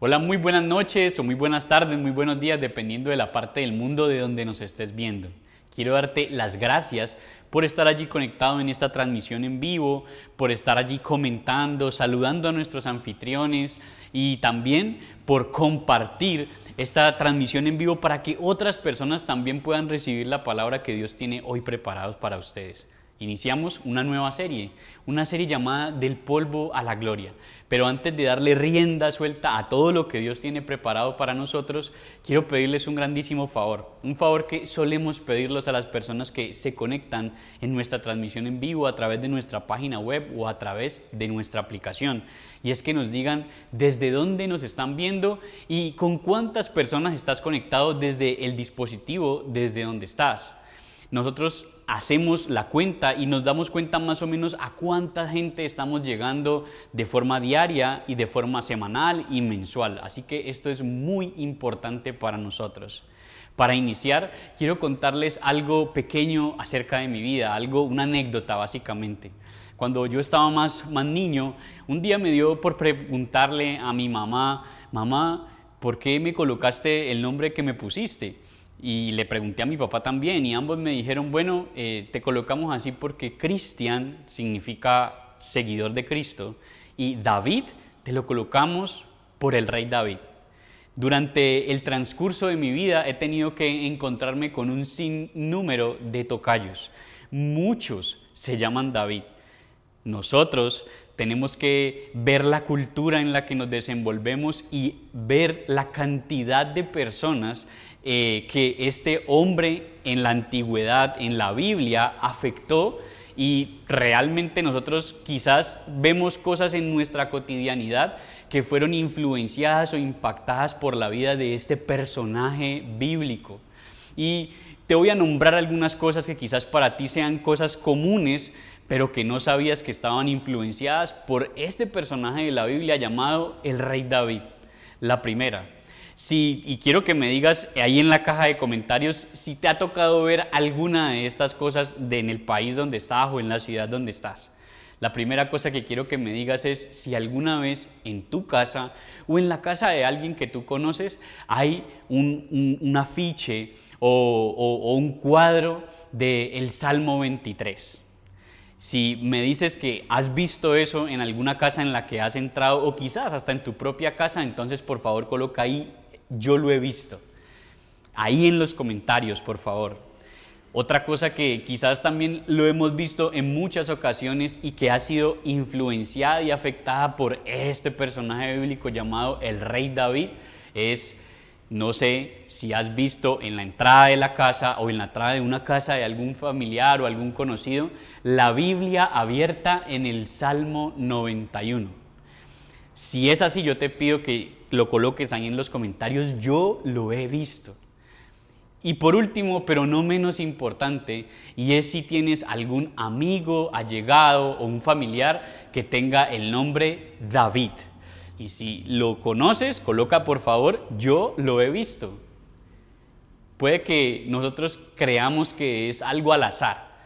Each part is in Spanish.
Hola, muy buenas noches o muy buenas tardes, muy buenos días, dependiendo de la parte del mundo de donde nos estés viendo. Quiero darte las gracias por estar allí conectado en esta transmisión en vivo, por estar allí comentando, saludando a nuestros anfitriones y también por compartir esta transmisión en vivo para que otras personas también puedan recibir la palabra que Dios tiene hoy preparados para ustedes. Iniciamos una nueva serie llamada Del polvo a la gloria. Pero antes de darle rienda suelta a todo lo que Dios tiene preparado para nosotros, quiero pedirles un grandísimo favor. Un favor que solemos pedirlos a las personas que se conectan en nuestra transmisión en vivo a través de nuestra página web o a través de nuestra aplicación. Y es que nos digan desde dónde nos están viendo y con cuántas personas estás conectado desde el dispositivo, desde donde estás. Nosotros hacemos la cuenta y nos damos cuenta más o menos a cuánta gente estamos llegando de forma diaria y de forma semanal y mensual. Así que esto es muy importante para nosotros. Para iniciar, quiero contarles algo pequeño acerca de mi vida, una anécdota básicamente. Cuando yo estaba más niño, un día me dio por preguntarle a mi mamá, ¿por qué me colocaste el nombre que me pusiste? Y le pregunté a mi papá también y ambos me dijeron, bueno, te colocamos así porque Cristian significa seguidor de Cristo y David te lo colocamos por el rey David. Durante el transcurso de mi vida he tenido que encontrarme con un sinnúmero de tocayos. Muchos se llaman David. Nosotros tenemos que ver la cultura en la que nos desenvolvemos y ver la cantidad de personas que este hombre en la antigüedad, en la Biblia, afectó, y realmente nosotros quizás vemos cosas en nuestra cotidianidad que fueron influenciadas o impactadas por la vida de este personaje bíblico. Y te voy a nombrar algunas cosas que quizás para ti sean cosas comunes, pero que no sabías que estaban influenciadas por este personaje de la Biblia llamado el rey David. La primera, y quiero que me digas ahí en la caja de comentarios si te ha tocado ver alguna de estas cosas en el país donde estás o en la ciudad donde estás. La primera cosa que quiero que me digas es si alguna vez en tu casa o en la casa de alguien que tú conoces hay un afiche o un cuadro del Salmo 23. Si me dices que has visto eso en alguna casa en la que has entrado o quizás hasta en tu propia casa, entonces por favor coloca ahí, yo lo he visto. Ahí en los comentarios, por favor. Otra cosa que quizás también lo hemos visto en muchas ocasiones y que ha sido influenciada y afectada por este personaje bíblico llamado el rey David es, no sé si has visto en la entrada de la casa o en la entrada de una casa de algún familiar o algún conocido, la Biblia abierta en el Salmo 91. Si es así, yo te pido que lo coloques ahí en los comentarios, yo lo he visto. Y por último, pero no menos importante, y es si tienes algún amigo, allegado o un familiar que tenga el nombre David. Y si lo conoces, coloca por favor, yo lo he visto. Puede que nosotros creamos que es algo al azar,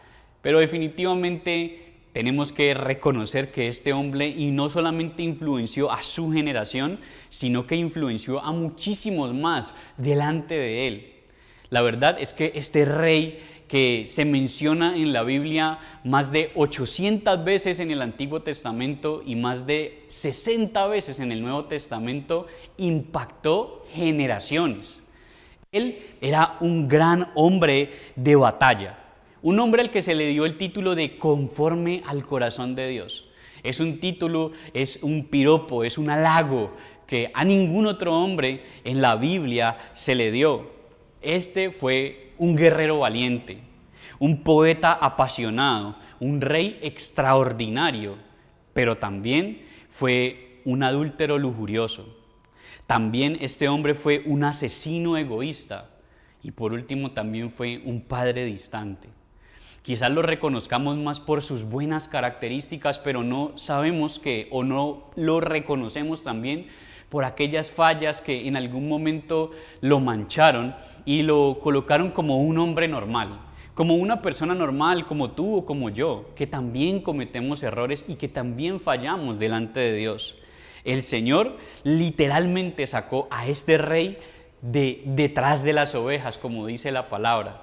pero definitivamente tenemos que reconocer que este hombre y no solamente influenció a su generación, sino que influenció a muchísimos más delante de él. La verdad es que este rey que se menciona en la Biblia más de 800 veces en el Antiguo Testamento y más de 60 veces en el Nuevo Testamento, impactó generaciones. Él era un gran hombre de batalla, un hombre al que se le dio el título de conforme al corazón de Dios. Es un título, es un piropo, es un halago que a ningún otro hombre en la Biblia se le dio. Este fue un guerrero valiente, un poeta apasionado, un rey extraordinario, pero también fue un adúltero lujurioso. También este hombre fue un asesino egoísta y por último también fue un padre distante. Quizás lo reconozcamos más por sus buenas características, pero no sabemos o no lo reconocemos también por aquellas fallas que en algún momento lo mancharon y lo colocaron como un hombre normal, como una persona normal, como tú o como yo, que también cometemos errores y que también fallamos delante de Dios. El Señor literalmente sacó a este rey de detrás de las ovejas, como dice la palabra,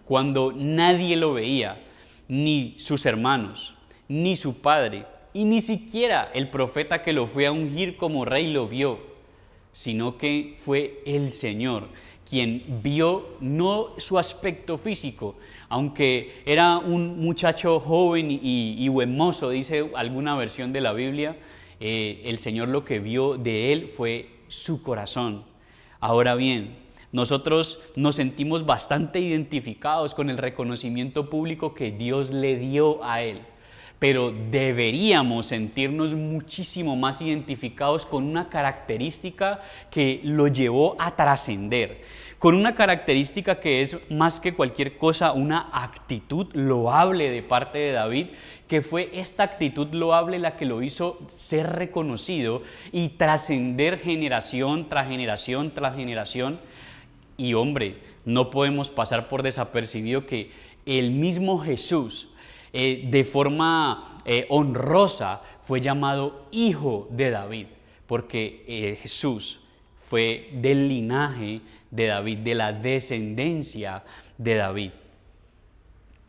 cuando nadie lo veía, ni sus hermanos, ni su padre, y ni siquiera el profeta que lo fue a ungir como rey lo vio, sino que fue el Señor quien vio no su aspecto físico, aunque era un muchacho joven y buen mozo, dice alguna versión de la Biblia, el Señor lo que vio de él fue su corazón. Ahora bien, nosotros nos sentimos bastante identificados con el reconocimiento público que Dios le dio a él, pero deberíamos sentirnos muchísimo más identificados con una característica que lo llevó a trascender, con una característica que es más que cualquier cosa una actitud loable de parte de David, que fue esta actitud loable la que lo hizo ser reconocido y trascender generación tras generación tras generación. Y hombre, no podemos pasar por desapercibido que el mismo Jesús, de forma honrosa, fue llamado Hijo de David, porque Jesús fue del linaje de David, de la descendencia de David.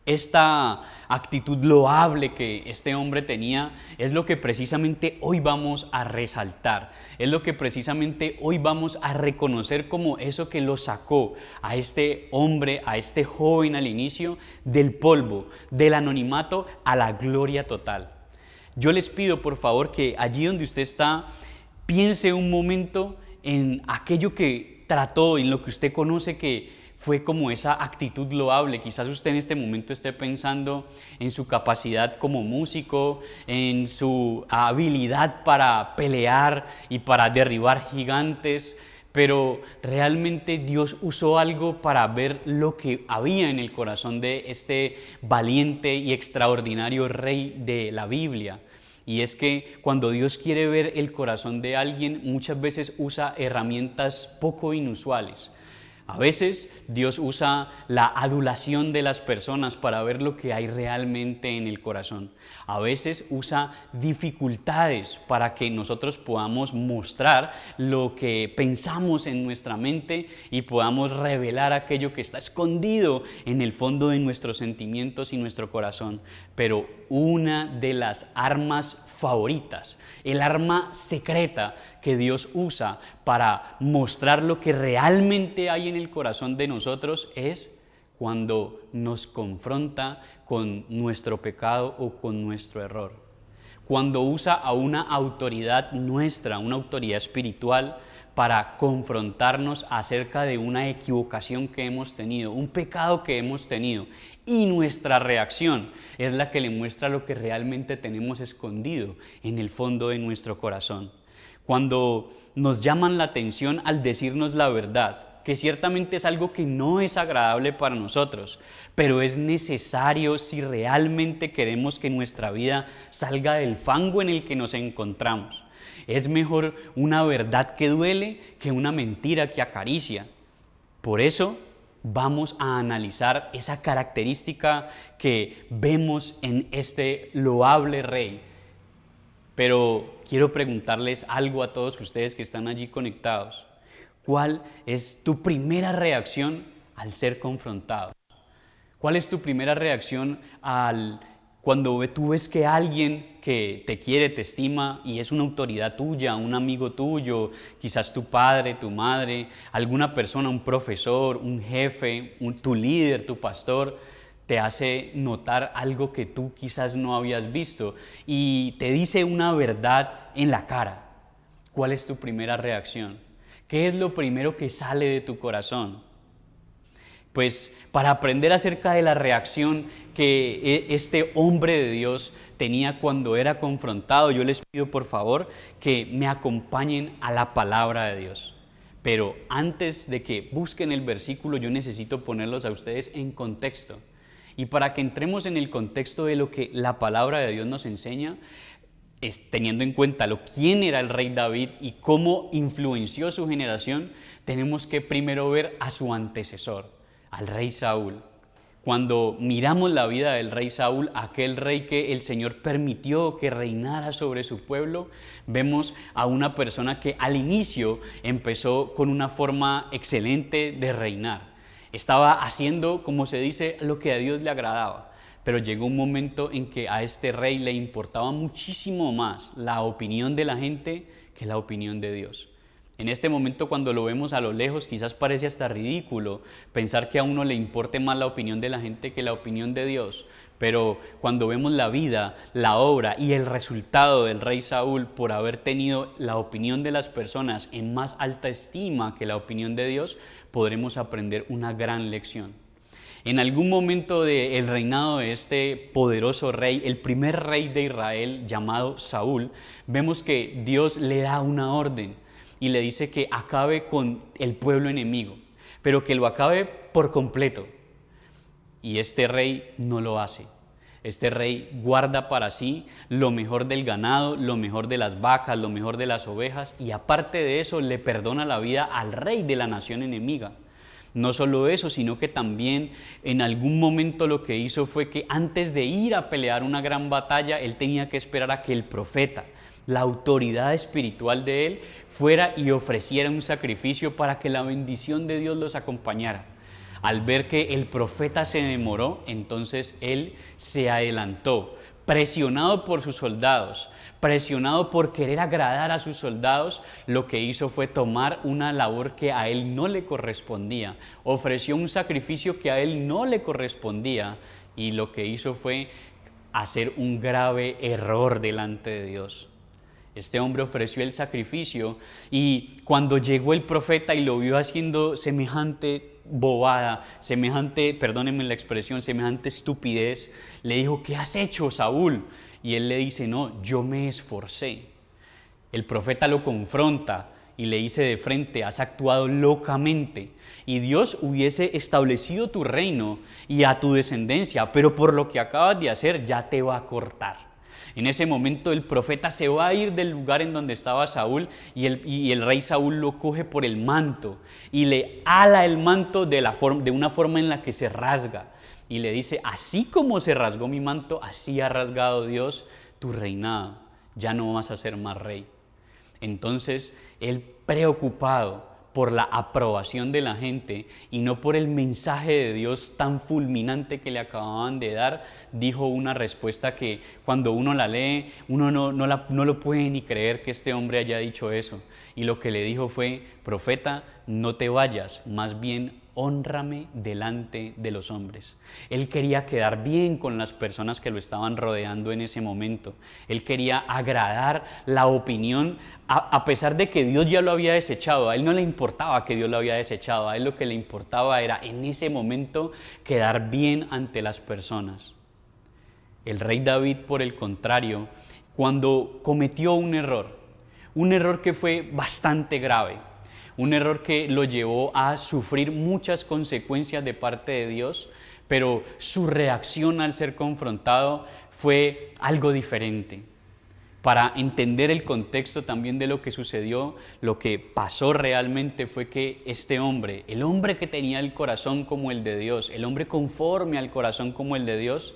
Esta actitud loable que este hombre tenía es lo que precisamente hoy vamos a resaltar, es lo que precisamente hoy vamos a reconocer como eso que lo sacó a este hombre, a este joven al inicio, del polvo, del anonimato a la gloria total. Yo les pido por favor que allí donde usted está, piense un momento en aquello que trató, en lo que usted conoce que fue como esa actitud loable. Quizás usted en este momento esté pensando en su capacidad como músico, en su habilidad para pelear y para derribar gigantes, pero realmente Dios usó algo para ver lo que había en el corazón de este valiente y extraordinario rey de la Biblia. Y es que cuando Dios quiere ver el corazón de alguien, muchas veces usa herramientas poco inusuales. A veces Dios usa la adulación de las personas para ver lo que hay realmente en el corazón. A veces usa dificultades para que nosotros podamos mostrar lo que pensamos en nuestra mente y podamos revelar aquello que está escondido en el fondo de nuestros sentimientos y nuestro corazón. Pero una de las armas favoritas, el arma secreta que Dios usa para mostrar lo que realmente hay en el corazón de nosotros es cuando nos confronta con nuestro pecado o con nuestro error. Cuando usa a una autoridad nuestra, una autoridad espiritual, para confrontarnos acerca de una equivocación que hemos tenido, un pecado que hemos tenido, y nuestra reacción es la que le muestra lo que realmente tenemos escondido en el fondo de nuestro corazón. Cuando nos llaman la atención al decirnos la verdad, que ciertamente es algo que no es agradable para nosotros, pero es necesario si realmente queremos que nuestra vida salga del fango en el que nos encontramos. Es mejor una verdad que duele que una mentira que acaricia. Por eso vamos a analizar esa característica que vemos en este loable rey. Pero quiero preguntarles algo a todos ustedes que están allí conectados. ¿Cuál es tu primera reacción al ser confrontado? ¿Cuál es tu primera reacción cuando tú ves que alguien que te quiere, te estima y es una autoridad tuya, un amigo tuyo, quizás tu padre, tu madre, alguna persona, un profesor, un jefe, tu líder, tu pastor, te hace notar algo que tú quizás no habías visto y te dice una verdad en la cara? ¿Cuál es tu primera reacción? ¿Qué es lo primero que sale de tu corazón? Pues para aprender acerca de la reacción que este hombre de Dios tenía cuando era confrontado, yo les pido por favor que me acompañen a la palabra de Dios. Pero antes de que busquen el versículo, yo necesito ponerlos a ustedes en contexto. Y para que entremos en el contexto de lo que la palabra de Dios nos enseña, teniendo en cuenta quién era el rey David y cómo influenció su generación, tenemos que primero ver a su antecesor, al rey Saúl. Cuando miramos la vida del rey Saúl, aquel rey que el Señor permitió que reinara sobre su pueblo, vemos a una persona que al inicio empezó con una forma excelente de reinar. Estaba haciendo, como se dice, lo que a Dios le agradaba. Pero llegó un momento en que a este rey le importaba muchísimo más la opinión de la gente que la opinión de Dios. En este momento, cuando lo vemos a lo lejos, quizás parece hasta ridículo pensar que a uno le importe más la opinión de la gente que la opinión de Dios. Pero cuando vemos la vida, la obra y el resultado del rey Saúl por haber tenido la opinión de las personas en más alta estima que la opinión de Dios, podremos aprender una gran lección. En algún momento del reinado de este poderoso rey, el primer rey de Israel llamado Saúl, vemos que Dios le da una orden y le dice que acabe con el pueblo enemigo, pero que lo acabe por completo. Y este rey no lo hace. Este rey guarda para sí lo mejor del ganado, lo mejor de las vacas, lo mejor de las ovejas, y aparte de eso le perdona la vida al rey de la nación enemiga. No solo eso, sino que también en algún momento lo que hizo fue que antes de ir a pelear una gran batalla, él tenía que esperar a que el profeta, la autoridad espiritual de él, fuera y ofreciera un sacrificio para que la bendición de Dios los acompañara. Al ver que el profeta se demoró, entonces él se adelantó, presionado por sus soldados, presionado por querer agradar a sus soldados. Lo que hizo fue tomar una labor que a él no le correspondía, ofreció un sacrificio que a él no le correspondía, y lo que hizo fue hacer un grave error delante de Dios. Este hombre ofreció el sacrificio y cuando llegó el profeta y lo vio haciendo semejante bobada, perdónenme la expresión, semejante estupidez, le dijo: ¿qué has hecho, Saúl? Y él le dice: no, yo me esforcé. El profeta lo confronta y le dice de frente: has actuado locamente, y Dios hubiese establecido tu reino y a tu descendencia, pero por lo que acabas de hacer ya te va a cortar. En ese momento el profeta se va a ir del lugar en donde estaba Saúl y el rey Saúl lo coge por el manto y le ala el manto de una forma en la que se rasga. Y le dice: así como se rasgó mi manto, así ha rasgado Dios tu reinado. Ya no vas a ser más rey. Entonces él, preocupado por la aprobación de la gente y no por el mensaje de Dios tan fulminante que le acababan de dar, dijo una respuesta que cuando uno la lee, uno no lo puede ni creer que este hombre haya dicho eso. Y lo que le dijo fue: profeta, no te vayas, más bien hónrame delante de los hombres. Él quería quedar bien con las personas que lo estaban rodeando en ese momento. Él quería agradar la opinión, a pesar de que Dios ya lo había desechado. A él no le importaba que Dios lo había desechado. A él lo que le importaba era en ese momento quedar bien ante las personas. El rey David, por el contrario, cuando cometió un error que fue bastante grave, un error que lo llevó a sufrir muchas consecuencias de parte de Dios, pero su reacción al ser confrontado fue algo diferente. Para entender el contexto también de lo que sucedió, lo que pasó realmente fue que este hombre, el hombre que tenía el corazón como el de Dios, el hombre conforme al corazón como el de Dios,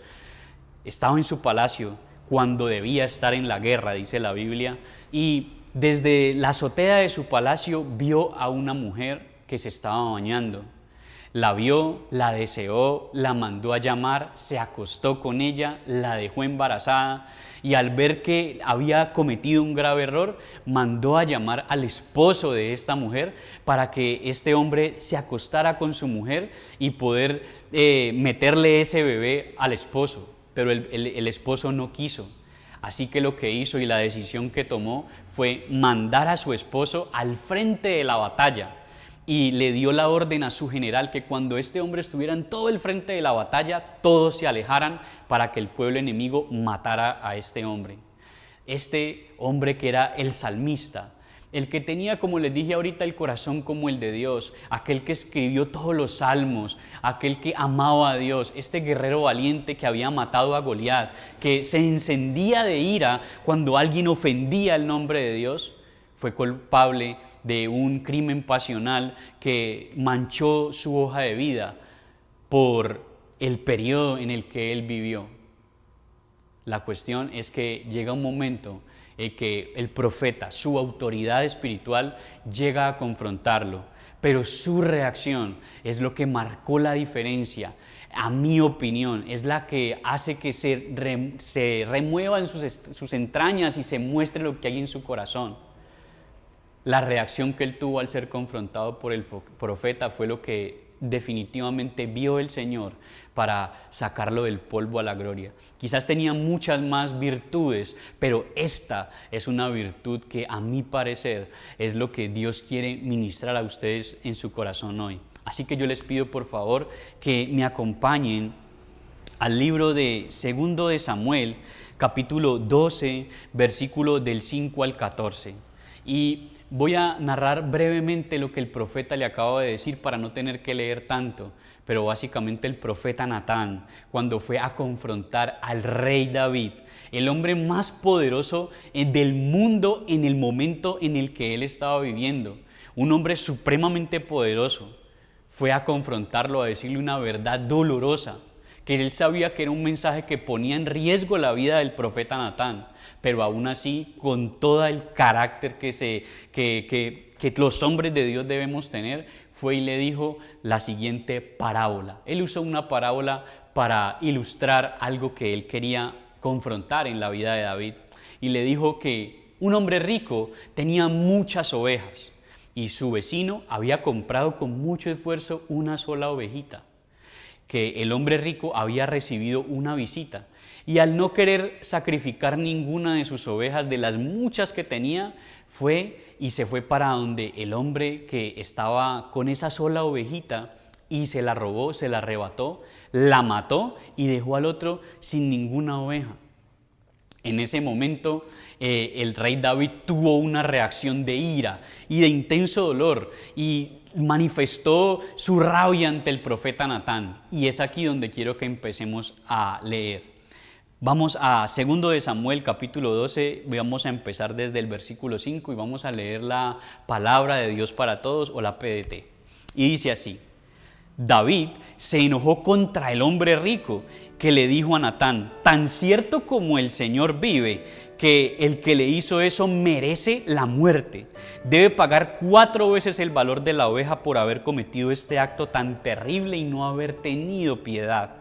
estaba en su palacio cuando debía estar en la guerra, dice la Biblia, y desde la azotea de su palacio vio a una mujer que se estaba bañando. La vio, la deseó, la mandó a llamar, se acostó con ella, la dejó embarazada y al ver que había cometido un grave error, mandó a llamar al esposo de esta mujer para que este hombre se acostara con su mujer y poder meterle ese bebé al esposo. Pero el esposo no quiso. Así que lo que hizo y la decisión que tomó fue mandar a su esposo al frente de la batalla y le dio la orden a su general que cuando este hombre estuviera en todo el frente de la batalla, todos se alejaran para que el pueblo enemigo matara a este hombre. Este hombre que era el salmista, el que tenía, como les dije ahorita, el corazón como el de Dios, aquel que escribió todos los salmos, aquel que amaba a Dios, este guerrero valiente que había matado a Goliat, que se encendía de ira cuando alguien ofendía el nombre de Dios, fue culpable de un crimen pasional que manchó su hoja de vida por el periodo en el que él vivió. La cuestión es que llega un momento en que el profeta, su autoridad espiritual, llega a confrontarlo, pero su reacción es lo que marcó la diferencia. A mi opinión, es la que hace que se remuevan sus entrañas y se muestre lo que hay en su corazón. La reacción que él tuvo al ser confrontado por el profeta fue lo que definitivamente vio el Señor para sacarlo del polvo a la gloria. Quizás tenía muchas más virtudes, pero esta es una virtud que a mi parecer es lo que Dios quiere ministrar a ustedes en su corazón hoy. Así que yo les pido por favor que me acompañen al libro de 2 de Samuel, capítulo 12, versículo del 5 al 14. Y voy a narrar brevemente lo que el profeta le acaba de decir para no tener que leer tanto, pero básicamente el profeta Natán, cuando fue a confrontar al rey David, el hombre más poderoso del mundo en el momento en el que él estaba viviendo, un hombre supremamente poderoso, fue a confrontarlo, a decirle una verdad dolorosa, que él sabía que era un mensaje que ponía en riesgo la vida del profeta Natán, pero aún así, con todo el carácter que los hombres de Dios debemos tener, fue y le dijo la siguiente parábola. Él usó una parábola para ilustrar algo que él quería confrontar en la vida de David, y le dijo que un hombre rico tenía muchas ovejas, y su vecino había comprado con mucho esfuerzo una sola ovejita, que el hombre rico había recibido una visita, y al no querer sacrificar ninguna de sus ovejas, de las muchas que tenía, se fue para donde el hombre que estaba con esa sola ovejita y se la robó, se la arrebató, la mató y dejó al otro sin ninguna oveja. En ese momento el rey David tuvo una reacción de ira y de intenso dolor y manifestó su rabia ante el profeta Natán. Y es aquí donde quiero que empecemos a leer. Vamos a 2 de Samuel capítulo 12, vamos a empezar desde el versículo 5 y vamos a leer la palabra de Dios para todos o la PDT. Y dice así: David se enojó contra el hombre rico que le dijo a Natán: tan cierto como el Señor vive, que el que le hizo eso merece la muerte. Debe pagar 4 veces el valor de la oveja por haber cometido este acto tan terrible y no haber tenido piedad.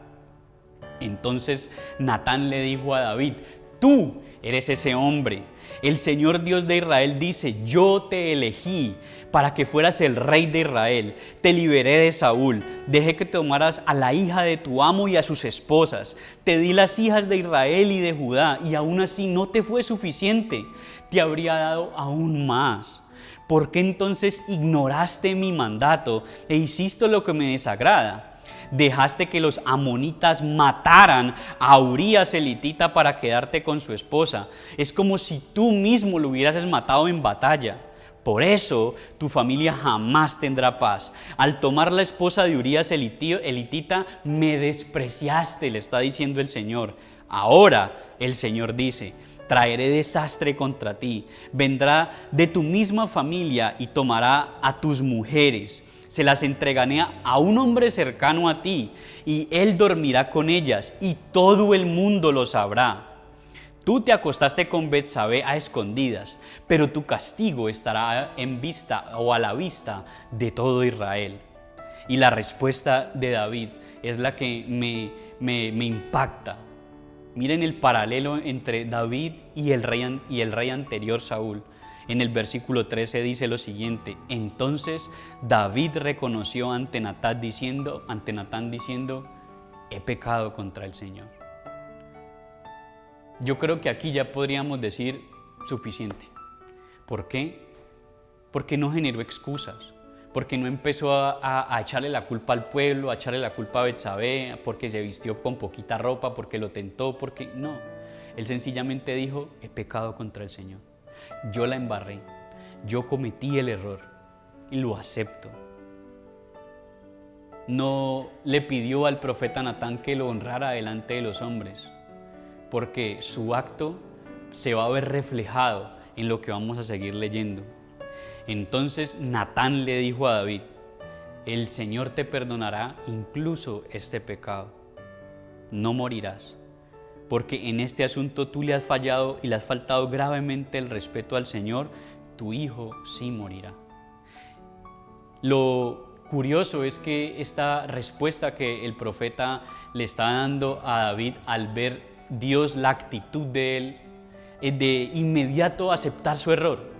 Entonces Natán le dijo a David: tú eres ese hombre. El Señor Dios de Israel dice: yo te elegí para que fueras el rey de Israel. Te liberé de Saúl, dejé que tomaras a la hija de tu amo y a sus esposas. Te di las hijas de Israel y de Judá, y aún así no te fue suficiente. Te habría dado aún más. ¿Por qué entonces ignoraste mi mandato e hiciste lo que me desagrada? Dejaste que los amonitas mataran a Urías el hitita para quedarte con su esposa. Es como si tú mismo lo hubieras matado en batalla. Por eso tu familia jamás tendrá paz. Al tomar la esposa de Urías el hitita, me despreciaste, le está diciendo el Señor. Ahora el Señor dice: traeré desastre contra ti. Vendrá de tu misma familia y tomará a tus mujeres. Se las entregaré a un hombre cercano a ti, y él dormirá con ellas, y todo el mundo lo sabrá. Tú te acostaste con Betsabé a escondidas, pero tu castigo estará en vista o a la vista de todo Israel. Y la respuesta de David es la que me impacta. Miren el paralelo entre David y el rey anterior, Saúl. En el versículo 13 dice lo siguiente: entonces David reconoció ante Natán diciendo, he pecado contra el Señor. Yo creo que aquí ya podríamos decir suficiente. ¿Por qué? Porque no generó excusas, porque no empezó a echarle la culpa al pueblo, a echarle la culpa a Betsabé, porque se vistió con poquita ropa, porque lo tentó, porque no. Él sencillamente dijo: he pecado contra el Señor. Yo la embarré, yo cometí el error y lo acepto. No le pidió al profeta Natán que lo honrara delante de los hombres, porque su acto se va a ver reflejado en lo que vamos a seguir leyendo. Entonces Natán le dijo a David: el Señor te perdonará incluso este pecado. no morirás, porque en este asunto tú le has fallado y le has faltado gravemente el respeto al Señor, tu hijo sí morirá. Lo curioso es que esta respuesta que el profeta le está dando a David al ver Dios la actitud de él, es de inmediato aceptar su error,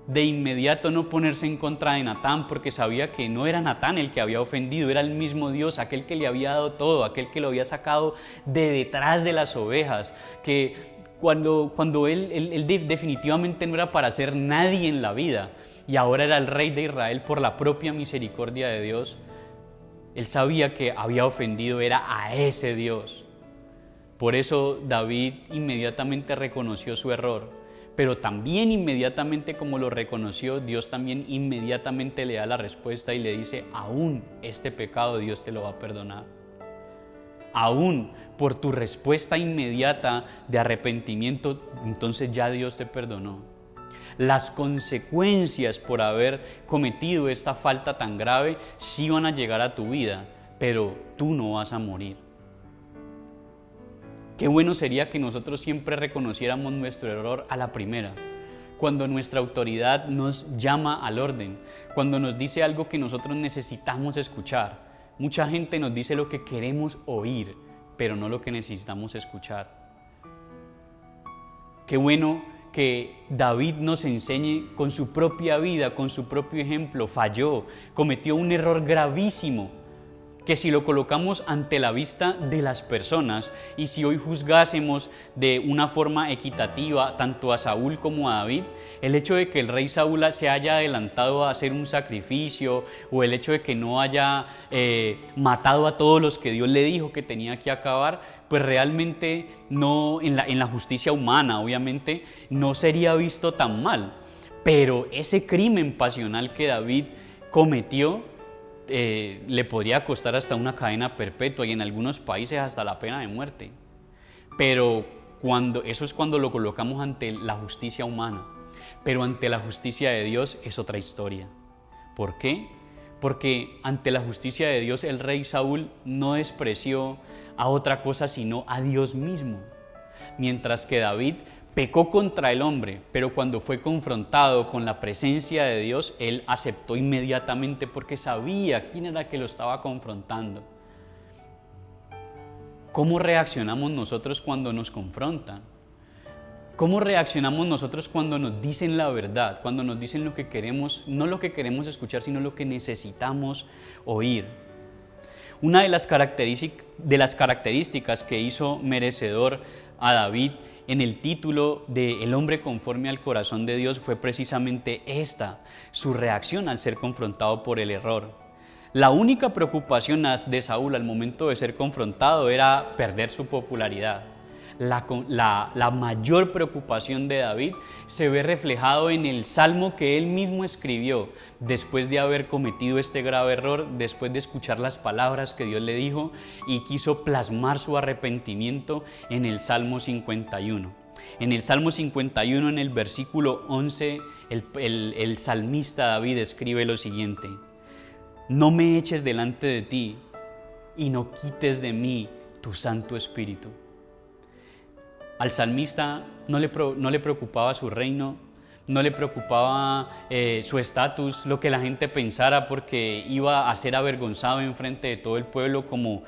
de inmediato no ponerse en contra de Natán, porque sabía que no era Natán el que había ofendido, era el mismo Dios, aquel que le había dado todo, aquel que lo había sacado de detrás de las ovejas, que cuando él definitivamente no era para ser nadie en la vida, y ahora era el rey de Israel por la propia misericordia de Dios. Él sabía que había ofendido era a ese Dios. Por eso David inmediatamente reconoció su error, pero también inmediatamente como lo reconoció, Dios también inmediatamente le da la respuesta y le dice, aún este pecado Dios te lo va a perdonar. Aún por tu respuesta inmediata de arrepentimiento, entonces ya Dios te perdonó. Las consecuencias por haber cometido esta falta tan grave sí van a llegar a tu vida, pero tú no vas a morir. Qué bueno sería que nosotros siempre reconociéramos nuestro error a la primera. Cuando nuestra autoridad nos llama al orden, cuando nos dice algo que nosotros necesitamos escuchar. Mucha gente nos dice lo que queremos oír, pero no lo que necesitamos escuchar. Qué bueno que David nos enseñe con su propia vida, con su propio ejemplo. Falló, cometió un error gravísimo, que si lo colocamos ante la vista de las personas y si hoy juzgásemos de una forma equitativa tanto a Saúl como a David, el hecho de que el rey Saúl se haya adelantado a hacer un sacrificio o el hecho de que no haya matado a todos los que Dios le dijo que tenía que acabar, pues realmente no, en la justicia humana obviamente no sería visto tan mal, pero ese crimen pasional que David cometió le podría costar hasta una cadena perpetua y en algunos países hasta la pena de muerte. Pero eso es cuando lo colocamos ante la justicia humana, pero ante la justicia de Dios es otra historia. ¿Por qué? Porque ante la justicia de Dios el rey Saúl no despreció a otra cosa sino a Dios mismo, mientras que David pecó contra el hombre, pero cuando fue confrontado con la presencia de Dios, él aceptó inmediatamente porque sabía quién era que lo estaba confrontando. ¿Cómo reaccionamos nosotros cuando nos confrontan? ¿Cómo reaccionamos nosotros cuando nos dicen la verdad? Cuando nos dicen lo que queremos, no lo que queremos escuchar, sino lo que necesitamos oír. Una de las características que hizo merecedor a David en el título de El hombre conforme al corazón de Dios fue precisamente esta, su reacción al ser confrontado por el error. La única preocupación de Saúl al momento de ser confrontado era perder su popularidad. La mayor preocupación de David se ve reflejado en el salmo que él mismo escribió después de haber cometido este grave error, después de escuchar las palabras que Dios le dijo y quiso plasmar su arrepentimiento en el Salmo 51. En el Salmo 51, en el versículo 11, el salmista David escribe lo siguiente: no me eches delante de ti y no quites de mí tu Santo Espíritu. Al salmista no le preocupaba su reino, no le preocupaba su estatus, lo que la gente pensara, porque iba a ser avergonzado en frente de todo el pueblo, como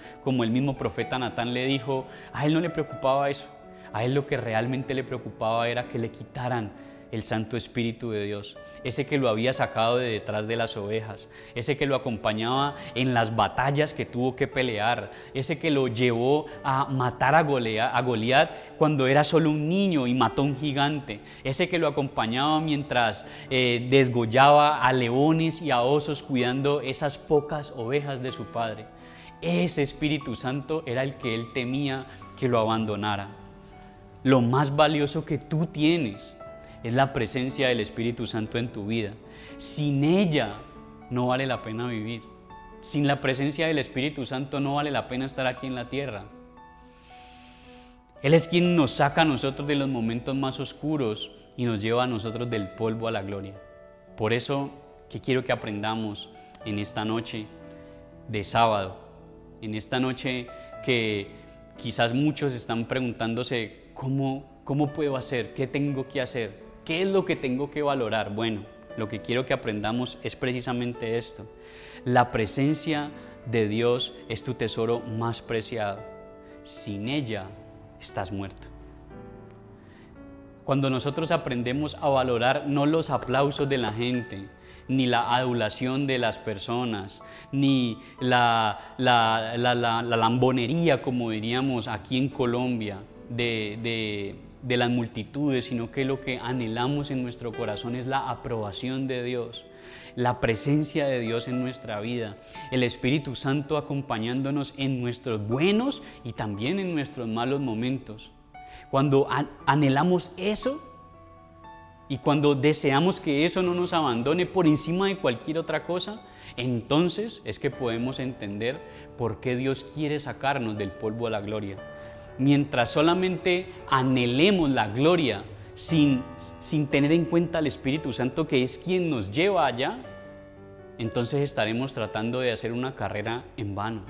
el mismo profeta Natán le dijo. A él no le preocupaba eso, a él lo que realmente le preocupaba era que le quitaran el Santo Espíritu de Dios, ese que lo había sacado de detrás de las ovejas, ese que lo acompañaba en las batallas que tuvo que pelear, ese que lo llevó a matar a Goliat cuando era solo un niño y mató a un gigante, ese que lo acompañaba mientras desgollaba a leones y a osos cuidando esas pocas ovejas de su padre. Ese Espíritu Santo era el que él temía que lo abandonara. Lo más valioso que tú tienes es la presencia del Espíritu Santo en tu vida. Sin ella no vale la pena vivir. Sin la presencia del Espíritu Santo no vale la pena estar aquí en la tierra. Él es quien nos saca a nosotros de los momentos más oscuros y nos lleva a nosotros del polvo a la gloria. Por eso que quiero que aprendamos en esta noche de sábado, en esta noche que Quizás muchos están preguntándose, ¿cómo puedo hacer? ¿Qué tengo que hacer? ¿Qué es lo que tengo que valorar? Bueno, lo que quiero que aprendamos es precisamente esto. La presencia de Dios es tu tesoro más preciado. Sin ella, estás muerto. Cuando nosotros aprendemos a valorar no los aplausos de la gente, ni la adulación de las personas, ni la lambonería, como diríamos aquí en Colombia, de las multitudes, sino que lo que anhelamos en nuestro corazón es la aprobación de Dios, la presencia de Dios en nuestra vida, el Espíritu Santo acompañándonos en nuestros buenos y también en nuestros malos momentos. Cuando anhelamos eso y cuando deseamos que eso no nos abandone por encima de cualquier otra cosa, entonces es que podemos entender por qué Dios quiere sacarnos del polvo a la gloria. Mientras solamente anhelemos la gloria sin tener en cuenta al Espíritu Santo, que es quien nos lleva allá, entonces estaremos tratando de hacer una carrera en vano.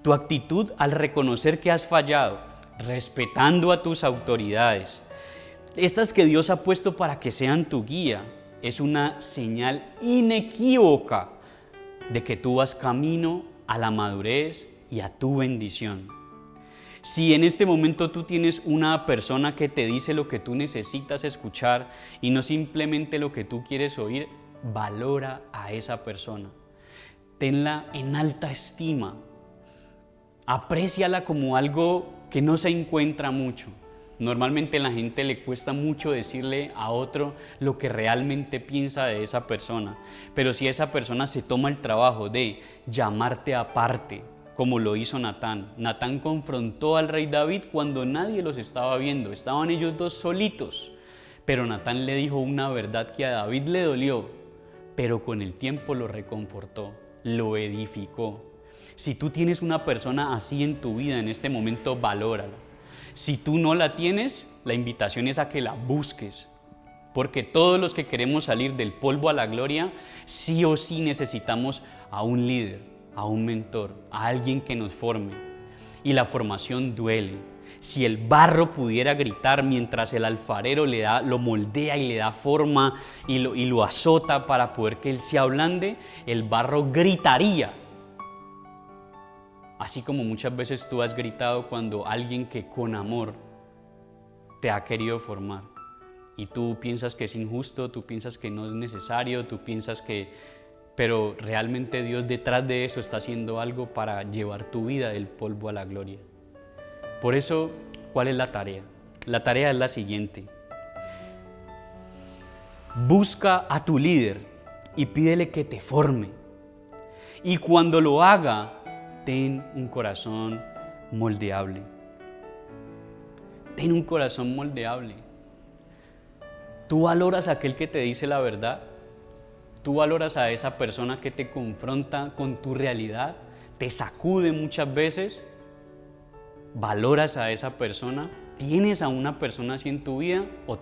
Tu actitud al reconocer que has fallado, respetando a tus autoridades, estas que Dios ha puesto para que sean tu guía, es una señal inequívoca de que tú vas camino a la madurez y a tu bendición. Si en este momento tú tienes una persona que te dice lo que tú necesitas escuchar y no simplemente lo que tú quieres oír, valora a esa persona. Tenla en alta estima. Apréciala como algo que no se encuentra mucho. Normalmente a la gente le cuesta mucho decirle a otro lo que realmente piensa de esa persona. Pero si esa persona se toma el trabajo de llamarte aparte, como lo hizo Natán. Natán confrontó al rey David cuando nadie los estaba viendo. Estaban ellos dos solitos. Pero Natán le dijo una verdad que a David le dolió, pero con el tiempo lo reconfortó, lo edificó. Si tú tienes una persona así en tu vida en este momento, valórala. Si tú no la tienes, la invitación es a que la busques. Porque todos los que queremos salir del polvo a la gloria, sí o sí necesitamos a un líder, a un mentor, a alguien que nos forme. Y la formación duele. Si el barro pudiera gritar mientras el alfarero lo moldea y le da forma y lo azota para poder que él se ablande, el barro gritaría. Así como muchas veces tú has gritado cuando alguien que con amor te ha querido formar y tú piensas que es injusto, tú piensas que no es necesario, tú piensas que... Pero realmente Dios detrás de eso está haciendo algo para llevar tu vida del polvo a la gloria. Por eso, ¿cuál es la tarea? La tarea es la siguiente. Busca a tu líder y pídele que te forme. Y cuando lo haga, ten un corazón moldeable. Ten un corazón moldeable. ¿Tú valoras a aquel que te dice la verdad? ¿Tú valoras a esa persona que te confronta con tu realidad? ¿Te sacude muchas veces? ¿Valoras a esa persona? ¿Tienes a una persona así en tu vida? ¿O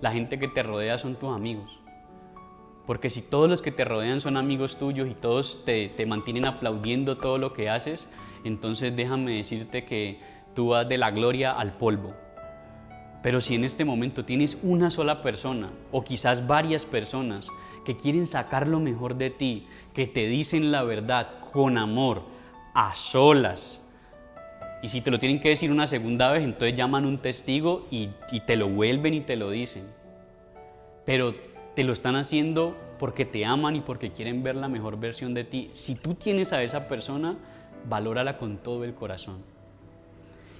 la gente que te rodea son tus amigos? Porque si todos los que te rodean son amigos tuyos y todos te mantienen aplaudiendo todo lo que haces, entonces déjame decirte que tú vas de la gloria al polvo. Pero si en este momento tienes una sola persona o quizás varias personas que quieren sacar lo mejor de ti, que te dicen la verdad con amor, a solas, y si te lo tienen que decir una segunda vez, entonces llaman un testigo y te lo vuelven y te lo dicen. Pero te lo están haciendo porque te aman y porque quieren ver la mejor versión de ti. Si tú tienes a esa persona, valórala con todo el corazón.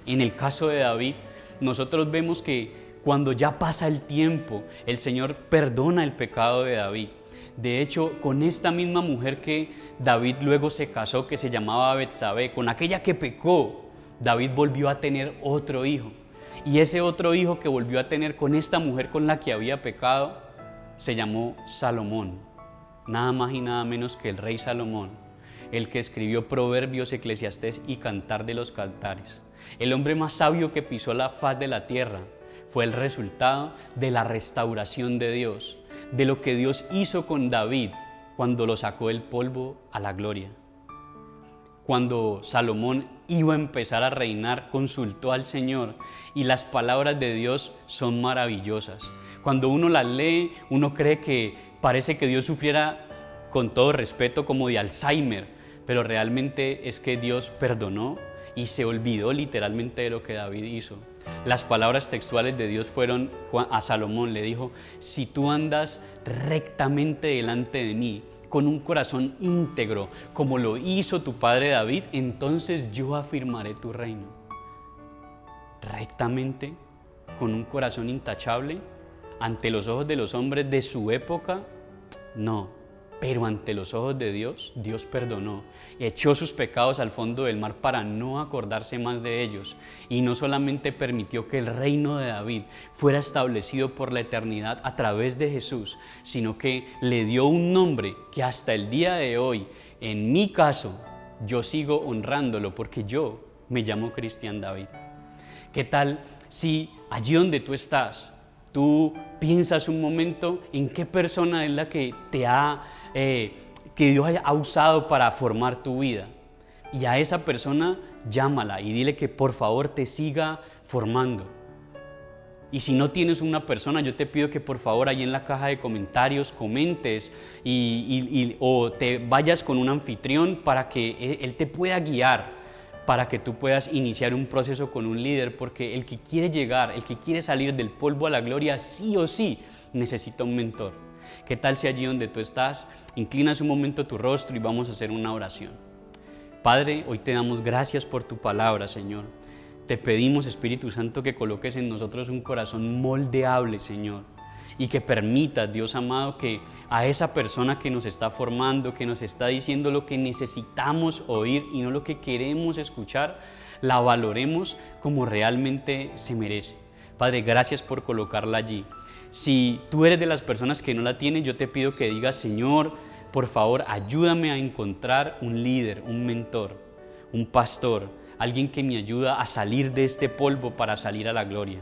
En el caso de David, nosotros vemos que cuando ya pasa el tiempo, el Señor perdona el pecado de David. De hecho, con esta misma mujer que David luego se casó, que se llamaba Betsabé, con aquella que pecó, David volvió a tener otro hijo. Y ese otro hijo que volvió a tener con esta mujer con la que había pecado, se llamó Salomón. Nada más y nada menos que el rey Salomón, el que escribió Proverbios, Eclesiastés y Cantar de los Cantares. El hombre más sabio que pisó la faz de la tierra fue el resultado de la restauración de Dios, de lo que Dios hizo con David cuando lo sacó del polvo a la gloria. Cuando Salomón iba a empezar a reinar, consultó al Señor y las palabras de Dios son maravillosas. Cuando uno las lee, uno cree que parece que Dios sufriera, con todo respeto, como de Alzheimer, pero realmente es que Dios perdonó y se olvidó literalmente de lo que David hizo. Las palabras textuales de Dios fueron a Salomón, le dijo: si tú andas rectamente delante de mí, con un corazón íntegro, como lo hizo tu padre David, entonces yo afirmaré tu reino. Rectamente, con un corazón intachable, ante los ojos de los hombres de su época, no. Pero ante los ojos de Dios, Dios perdonó, echó sus pecados al fondo del mar para no acordarse más de ellos. Y no solamente permitió que el reino de David fuera establecido por la eternidad a través de Jesús, sino que le dio un nombre que hasta el día de hoy, en mi caso, yo sigo honrándolo porque yo me llamo Cristian David. ¿Qué tal si allí donde tú estás, tú piensas un momento en qué persona es la que que Dios ha usado para formar tu vida? Y a esa persona llámala y dile que por favor te siga formando. Y si no tienes una persona, yo te pido que por favor ahí en la caja de comentarios comentes o te vayas con un anfitrión para que él te pueda guiar, para que tú puedas iniciar un proceso con un líder, porque el que quiere llegar, el que quiere salir del polvo a la gloria, sí o sí necesita un mentor. ¿Qué tal si allí donde tú estás, inclinas un momento tu rostro y vamos a hacer una oración? Padre, hoy te damos gracias por tu palabra, Señor. Te pedimos, Espíritu Santo, que coloques en nosotros un corazón moldeable, Señor, y que permitas, Dios amado, que a esa persona que nos está formando, que nos está diciendo lo que necesitamos oír y no lo que queremos escuchar, la valoremos como realmente se merece. Padre, gracias por colocarla allí. Si tú eres de las personas que no la tienen, yo te pido que digas: Señor, por favor, ayúdame a encontrar un líder, un mentor, un pastor, alguien que me ayuda a salir de este polvo para salir a la gloria.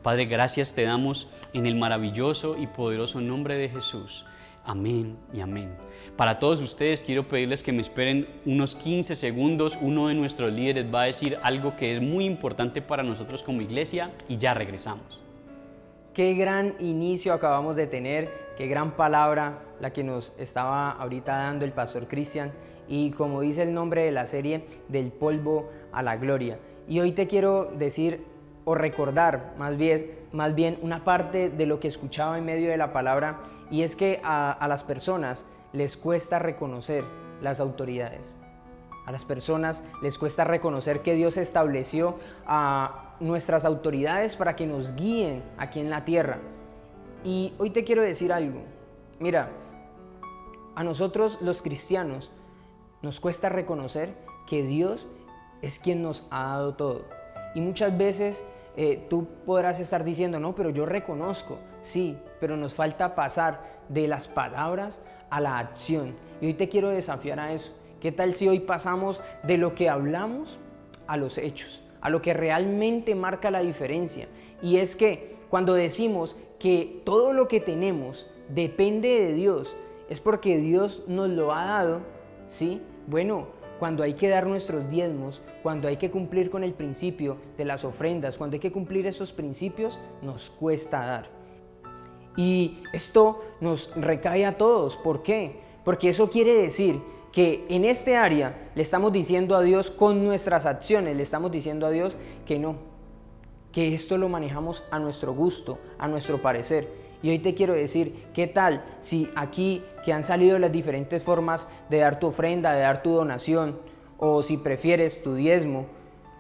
Padre, gracias te damos en el maravilloso y poderoso nombre de Jesús. Amén y amén. Para todos ustedes quiero pedirles que me esperen unos 15 segundos. Uno de nuestros líderes va a decir algo que es muy importante para nosotros como iglesia y ya regresamos. Qué gran inicio acabamos de tener, qué gran palabra la que nos estaba ahorita dando el pastor Cristian, y como dice el nombre de la serie, del polvo a la gloria. Y hoy te quiero decir o recordar más bien una parte de lo que escuchaba en medio de la palabra, y es que a las personas les cuesta reconocer las autoridades. A las personas les cuesta reconocer que Dios estableció a nuestras autoridades para que nos guíen aquí en la tierra. Y hoy te quiero decir algo. Mira, a nosotros los cristianos nos cuesta reconocer que Dios es quien nos ha dado todo. Y muchas veces tú podrás estar diciendo: no, pero yo reconozco. Sí, pero nos falta pasar de las palabras a la acción. Y hoy te quiero desafiar a eso. ¿Qué tal si hoy pasamos de lo que hablamos a los hechos, a lo que realmente marca la diferencia? Y es que cuando decimos que todo lo que tenemos depende de Dios, es porque Dios nos lo ha dado, ¿sí? Bueno, cuando hay que dar nuestros diezmos, cuando hay que cumplir con el principio de las ofrendas, cuando hay que cumplir esos principios, nos cuesta dar. Y esto nos recae a todos. ¿Por qué? Porque eso quiere decir que en este área le estamos diciendo a Dios con nuestras acciones, le estamos diciendo a Dios que no, que esto lo manejamos a nuestro gusto, a nuestro parecer. Y hoy te quiero decir, ¿qué tal si aquí que han salido las diferentes formas de dar tu ofrenda, de dar tu donación, o si prefieres tu diezmo,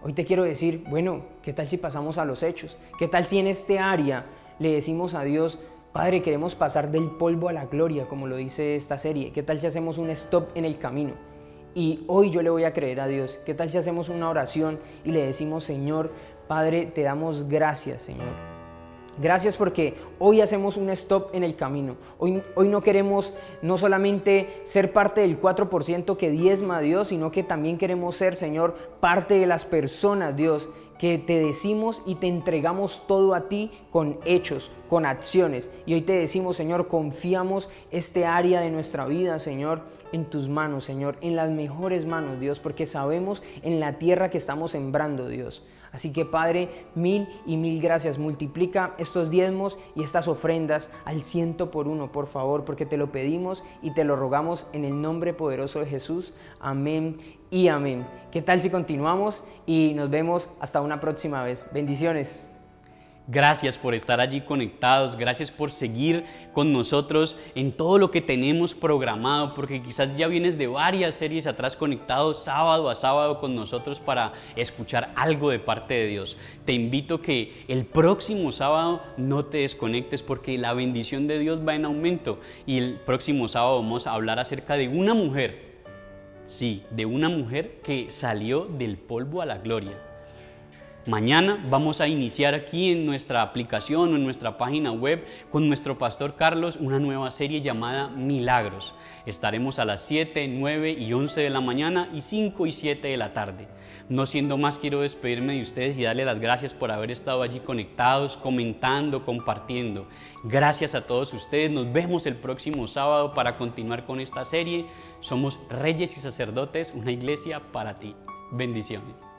hoy te quiero decir, bueno, ¿qué tal si pasamos a los hechos? ¿Qué tal si en este área le decimos a Dios: Padre, queremos pasar del polvo a la gloria, como lo dice esta serie? ¿Qué tal si hacemos un stop en el camino? Y hoy yo le voy a creer a Dios. ¿Qué tal si hacemos una oración y le decimos: Señor, Padre, te damos gracias, Señor. Gracias porque hoy hacemos un stop en el camino. Hoy no queremos no solamente ser parte del 4% que diezma a Dios, sino que también queremos ser, Señor, parte de las personas, Dios, que te decimos y te entregamos todo a ti con hechos, con acciones. Y hoy te decimos, Señor, confiamos este área de nuestra vida, Señor, en tus manos, Señor, en las mejores manos, Dios, porque sabemos en la tierra que estamos sembrando, Dios. Así que, Padre, mil y mil gracias. Multiplica estos diezmos y estas ofrendas al 100 por 1, por favor, porque te lo pedimos y te lo rogamos en el nombre poderoso de Jesús. Amén y amén. ¿Qué tal si continuamos y nos vemos hasta una próxima vez? Bendiciones. Gracias por estar allí conectados, gracias por seguir con nosotros en todo lo que tenemos programado, porque quizás ya vienes de varias series atrás conectados sábado a sábado con nosotros para escuchar algo de parte de Dios. Te invito que el próximo sábado no te desconectes porque la bendición de Dios va en aumento y el próximo sábado vamos a hablar acerca de una mujer, sí, de una mujer que salió del polvo a la gloria. Mañana vamos a iniciar aquí en nuestra aplicación o en nuestra página web con nuestro pastor Carlos una nueva serie llamada Milagros. Estaremos a las 7, 9 y 11 de la mañana y 5 y 7 de la tarde. No siendo más, quiero despedirme de ustedes y darle las gracias por haber estado allí conectados, comentando, compartiendo. Gracias a todos ustedes. Nos vemos el próximo sábado para continuar con esta serie. Somos Reyes y Sacerdotes, una iglesia para ti. Bendiciones.